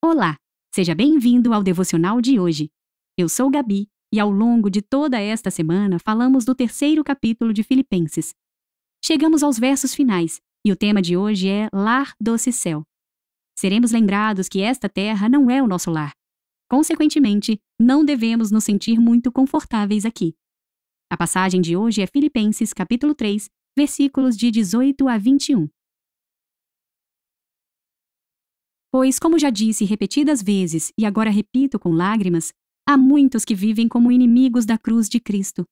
Olá, seja bem-vindo ao devocional de hoje. Eu sou Gabi e ao longo de toda esta semana falamos do terceiro capítulo de Filipenses. Chegamos aos versos finais e o tema de hoje é Lar Doce Céu. Seremos lembrados que esta terra não é o nosso lar. Consequentemente, não devemos nos sentir muito confortáveis aqui. A passagem de hoje é Filipenses capítulo 3, versículos de 18 a 21. Pois, como já disse repetidas vezes e agora repito com lágrimas, há muitos que vivem como inimigos da cruz de Cristo.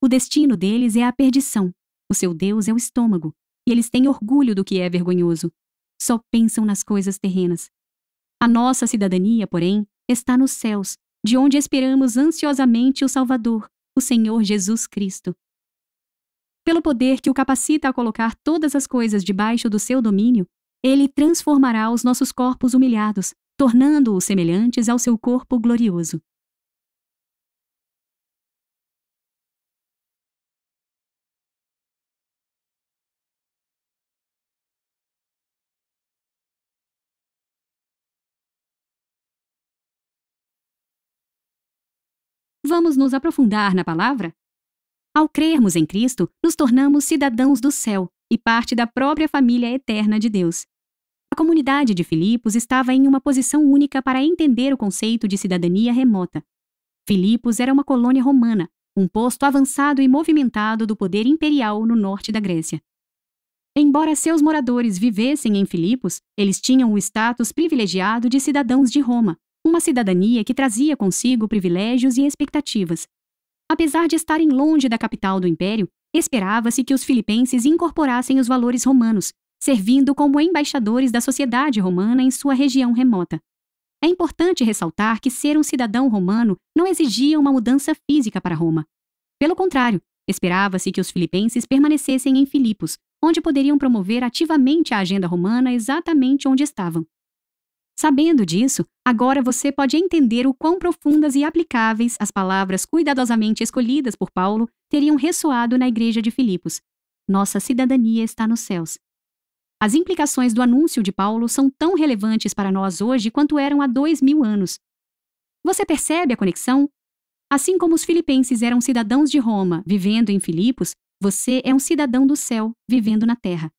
O destino deles é a perdição, o seu Deus é o estômago, e eles têm orgulho do que é vergonhoso. Só pensam nas coisas terrenas. A nossa cidadania, porém, está nos céus, de onde esperamos ansiosamente o Salvador, o Senhor Jesus Cristo. Pelo poder que o capacita a colocar todas as coisas debaixo do seu domínio, Ele transformará os nossos corpos humilhados, tornando-os semelhantes ao seu corpo glorioso. Vamos nos aprofundar na palavra? Ao crermos em Cristo, nos tornamos cidadãos do céu e parte da própria família eterna de Deus. A comunidade de Filipos estava em uma posição única para entender o conceito de cidadania remota. Filipos era uma colônia romana, um posto avançado e movimentado do poder imperial no norte da Grécia. Embora seus moradores vivessem em Filipos, eles tinham o status privilegiado de cidadãos de Roma, uma cidadania que trazia consigo privilégios e expectativas. Apesar de estarem longe da capital do império, esperava-se que os filipenses incorporassem os valores romanos, servindo como embaixadores da sociedade romana em sua região remota. É importante ressaltar que ser um cidadão romano não exigia uma mudança física para Roma. Pelo contrário, esperava-se que os filipenses permanecessem em Filipos, onde poderiam promover ativamente a agenda romana exatamente onde estavam. Sabendo disso, agora você pode entender o quão profundas e aplicáveis as palavras cuidadosamente escolhidas por Paulo teriam ressoado na igreja de Filipos. Nossa cidadania está nos céus. As implicações do anúncio de Paulo são tão relevantes para nós hoje quanto eram há 2000 anos. Você percebe a conexão? Assim como os filipenses eram cidadãos de Roma, vivendo em Filipos, você é um cidadão do céu, vivendo na terra.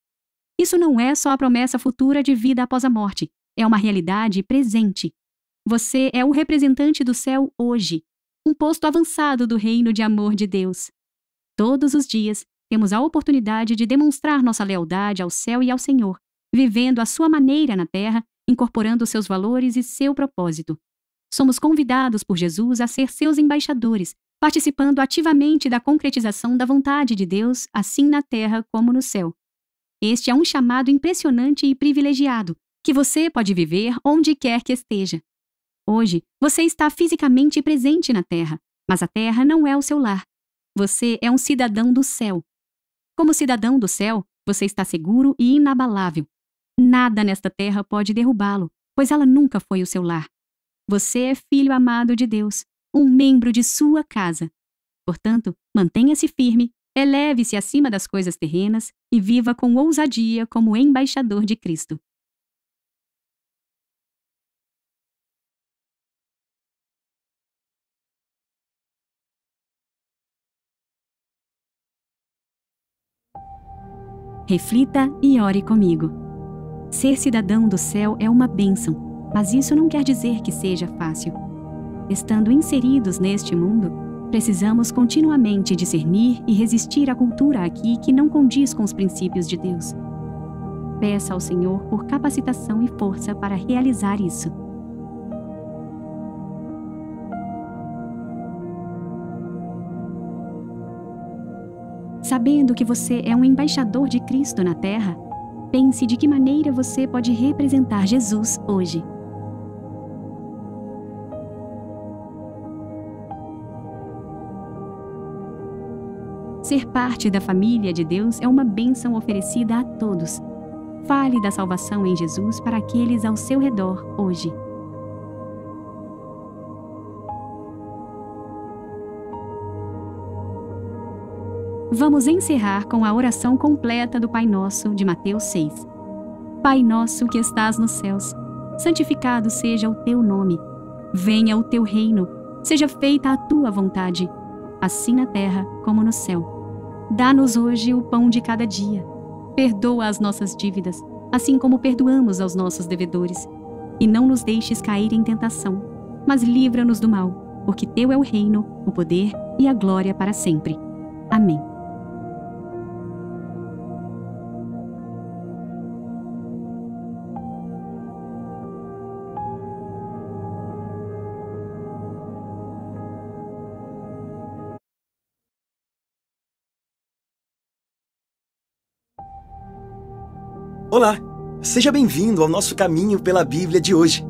Isso não é só a promessa futura de vida após a morte. É uma realidade presente. Você é o representante do céu hoje, um posto avançado do reino de amor de Deus. Todos os dias, temos a oportunidade de demonstrar nossa lealdade ao céu e ao Senhor, vivendo à sua maneira na terra, incorporando seus valores e seu propósito. Somos convidados por Jesus a ser seus embaixadores, participando ativamente da concretização da vontade de Deus, assim na terra como no céu. Este é um chamado impressionante e privilegiado, que você pode viver onde quer que esteja. Hoje, você está fisicamente presente na Terra, mas a Terra não é o seu lar. Você é um cidadão do céu. Como cidadão do céu, você está seguro e inabalável. Nada nesta terra pode derrubá-lo, pois ela nunca foi o seu lar. Você é filho amado de Deus, um membro de sua casa. Portanto, mantenha-se firme, eleve-se acima das coisas terrenas e viva com ousadia como embaixador de Cristo. Reflita e ore comigo. Ser cidadão do céu é uma bênção, mas isso não quer dizer que seja fácil. Estando inseridos neste mundo, precisamos continuamente discernir e resistir à cultura aqui que não condiz com os princípios de Deus. Peça ao Senhor por capacitação e força para realizar isso. Sabendo que você é um embaixador de Cristo na Terra, pense de que maneira você pode representar Jesus hoje. Ser parte da família de Deus é uma bênção oferecida a todos. Fale da salvação em Jesus para aqueles ao seu redor hoje. Vamos encerrar com a oração completa do Pai Nosso de Mateus 6. Pai nosso que estás nos céus, santificado seja o teu nome. Venha o teu reino, seja feita a tua vontade, assim na terra como no céu. Dá-nos hoje o pão de cada dia. Perdoa as nossas dívidas, assim como perdoamos aos nossos devedores. E não nos deixes cair em tentação, mas livra-nos do mal, porque teu é o reino, o poder e a glória para sempre. Amém. Olá, seja bem-vindo ao nosso caminho pela Bíblia de hoje.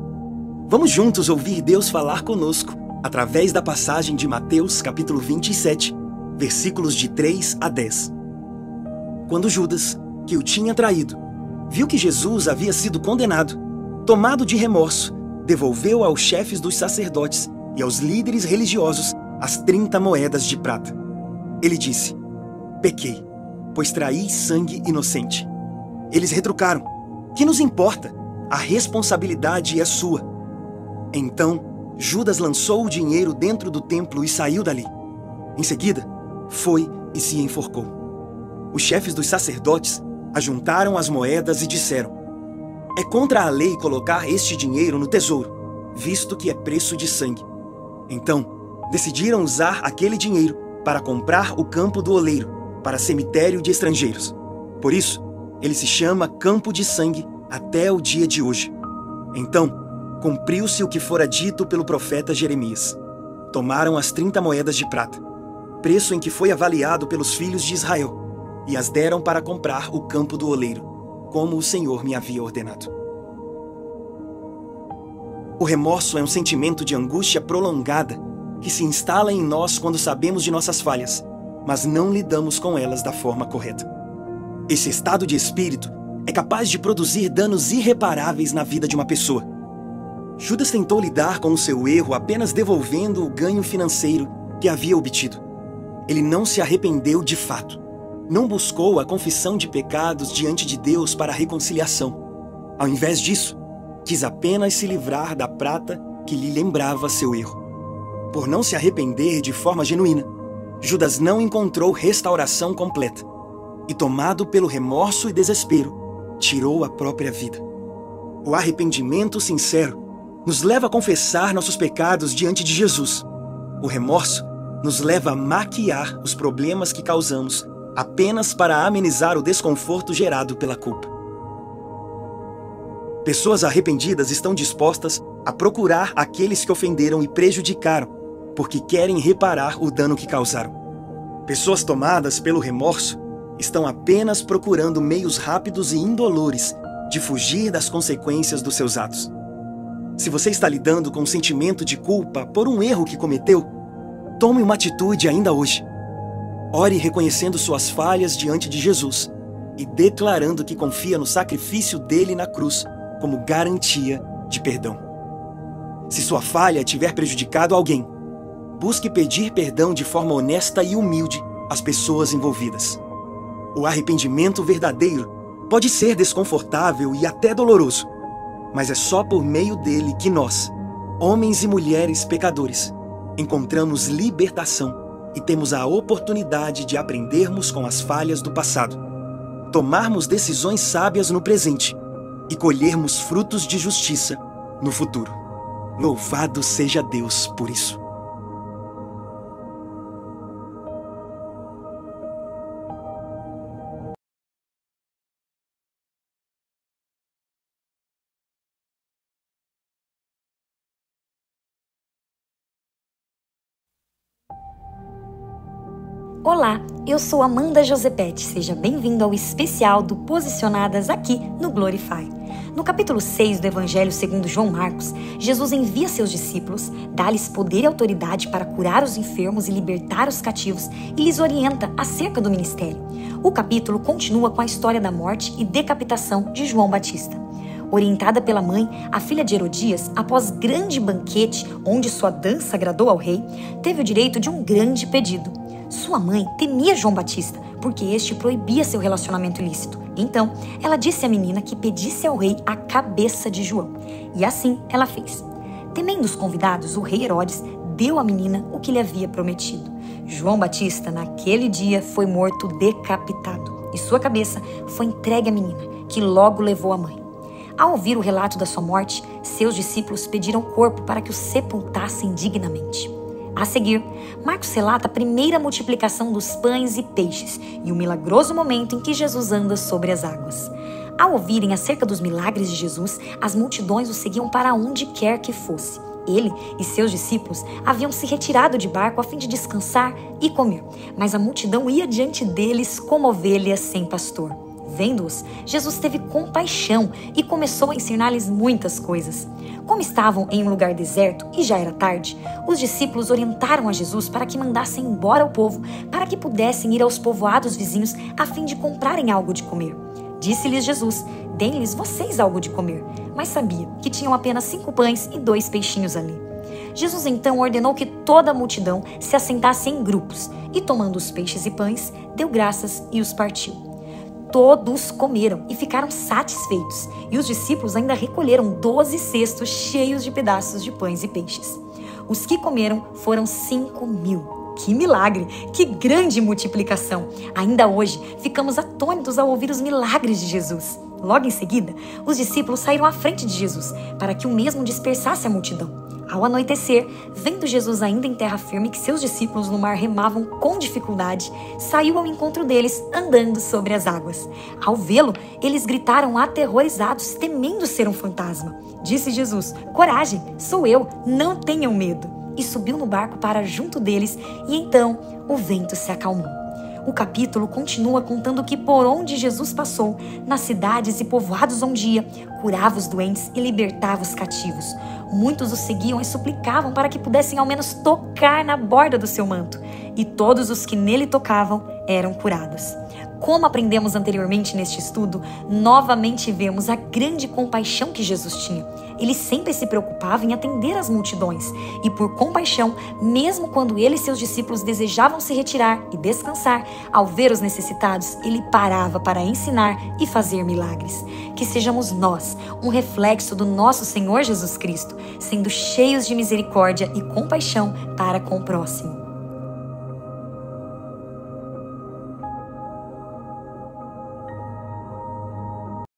Vamos juntos ouvir Deus falar conosco através da passagem de Mateus, capítulo 27, versículos de 3 a 10. Quando Judas, que o tinha traído, viu que Jesus havia sido condenado, tomado de remorso, devolveu aos chefes dos sacerdotes e aos líderes religiosos as 30 moedas de prata. Ele disse: pequei, pois traí sangue inocente. Eles retrucaram: que nos importa? A responsabilidade é sua. Então, Judas lançou o dinheiro dentro do templo e saiu dali. Em seguida, foi e se enforcou. Os chefes dos sacerdotes ajuntaram as moedas e disseram: é contra a lei colocar este dinheiro no tesouro, visto que é preço de sangue. Então, decidiram usar aquele dinheiro para comprar o campo do oleiro, para cemitério de estrangeiros. Por isso, ele se chama Campo de Sangue até o dia de hoje. Então, cumpriu-se o que fora dito pelo profeta Jeremias. Tomaram as 30 moedas de prata, preço em que foi avaliado pelos filhos de Israel, e as deram para comprar o campo do oleiro, como o Senhor me havia ordenado. O remorso é um sentimento de angústia prolongada que se instala em nós quando sabemos de nossas falhas, mas não lidamos com elas da forma correta. Esse estado de espírito é capaz de produzir danos irreparáveis na vida de uma pessoa. Judas tentou lidar com o seu erro apenas devolvendo o ganho financeiro que havia obtido. Ele não se arrependeu de fato. Não buscou a confissão de pecados diante de Deus para a reconciliação. Ao invés disso, quis apenas se livrar da prata que lhe lembrava seu erro. Por não se arrepender de forma genuína, Judas não encontrou restauração completa. E, tomado pelo remorso e desespero, tirou a própria vida. O arrependimento sincero nos leva a confessar nossos pecados diante de Jesus. O remorso nos leva a maquiar os problemas que causamos apenas para amenizar o desconforto gerado pela culpa. Pessoas arrependidas estão dispostas a procurar aqueles que ofenderam e prejudicaram, porque querem reparar o dano que causaram. Pessoas tomadas pelo remorso estão apenas procurando meios rápidos e indolores de fugir das consequências dos seus atos. Se você está lidando com um sentimento de culpa por um erro que cometeu, tome uma atitude ainda hoje. Ore reconhecendo suas falhas diante de Jesus e declarando que confia no sacrifício dele na cruz como garantia de perdão. Se sua falha tiver prejudicado alguém, busque pedir perdão de forma honesta e humilde às pessoas envolvidas. O arrependimento verdadeiro pode ser desconfortável e até doloroso, mas é só por meio dele que nós, homens e mulheres pecadores, encontramos libertação e temos a oportunidade de aprendermos com as falhas do passado, tomarmos decisões sábias no presente e colhermos frutos de justiça no futuro. Louvado seja Deus por isso. Olá, eu sou Amanda Josepete, seja bem-vindo ao especial do Posicionadas aqui no Glorify. No capítulo 6 do Evangelho segundo João Marcos, Jesus envia seus discípulos, dá-lhes poder e autoridade para curar os enfermos e libertar os cativos e lhes orienta acerca do ministério. O capítulo continua com a história da morte e decapitação de João Batista. Orientada pela mãe, a filha de Herodias, após grande banquete onde sua dança agradou ao rei, teve o direito de um grande pedido. Sua mãe temia João Batista, porque este proibia seu relacionamento ilícito. Então, ela disse à menina que pedisse ao rei a cabeça de João. E assim ela fez. Temendo os convidados, o rei Herodes deu à menina o que lhe havia prometido. João Batista, naquele dia, foi morto decapitado, e sua cabeça foi entregue à menina, que logo levou a mãe. Ao ouvir o relato da sua morte, seus discípulos pediram o corpo para que o sepultassem dignamente. A seguir, Marcos relata a primeira multiplicação dos pães e peixes e o milagroso momento em que Jesus anda sobre as águas. Ao ouvirem acerca dos milagres de Jesus, as multidões o seguiam para onde quer que fosse. Ele e seus discípulos haviam se retirado de barco a fim de descansar e comer, mas a multidão ia diante deles como ovelhas sem pastor. Vendo-os, Jesus teve compaixão e começou a ensinar-lhes muitas coisas. Como estavam em um lugar deserto e já era tarde, os discípulos orientaram a Jesus para que mandassem embora o povo, para que pudessem ir aos povoados vizinhos a fim de comprarem algo de comer. Disse-lhes Jesus: deem-lhes vocês algo de comer. Mas sabia que tinham apenas 5 pães e 2 peixinhos ali. Jesus então ordenou que toda a multidão se assentasse em grupos e, tomando os peixes e pães, deu graças e os partiu. Todos comeram e ficaram satisfeitos, e os discípulos ainda recolheram 12 cestos cheios de pedaços de pães e peixes. Os que comeram foram 5.000. Que milagre! Que grande multiplicação! Ainda hoje, ficamos atônitos ao ouvir os milagres de Jesus. Logo em seguida, os discípulos saíram à frente de Jesus, para que o mesmo dispersasse a multidão. Ao anoitecer, vendo Jesus ainda em terra firme que seus discípulos no mar remavam com dificuldade, saiu ao encontro deles, andando sobre as águas. Ao vê-lo, eles gritaram aterrorizados, temendo ser um fantasma. Disse Jesus: coragem, sou eu, não tenham medo. E subiu no barco para junto deles, e então o vento se acalmou. O capítulo continua contando que por onde Jesus passou, nas cidades e povoados onde ia, curava os doentes e libertava os cativos. Muitos o seguiam e suplicavam para que pudessem ao menos tocar na borda do seu manto, e todos os que nele tocavam eram curados. Como aprendemos anteriormente neste estudo, novamente vemos a grande compaixão que Jesus tinha. Ele sempre se preocupava em atender as multidões e, por compaixão, mesmo quando ele e seus discípulos desejavam se retirar e descansar, ao ver os necessitados, ele parava para ensinar e fazer milagres. Que sejamos nós um reflexo do nosso Senhor Jesus Cristo, sendo cheios de misericórdia e compaixão para com o próximo.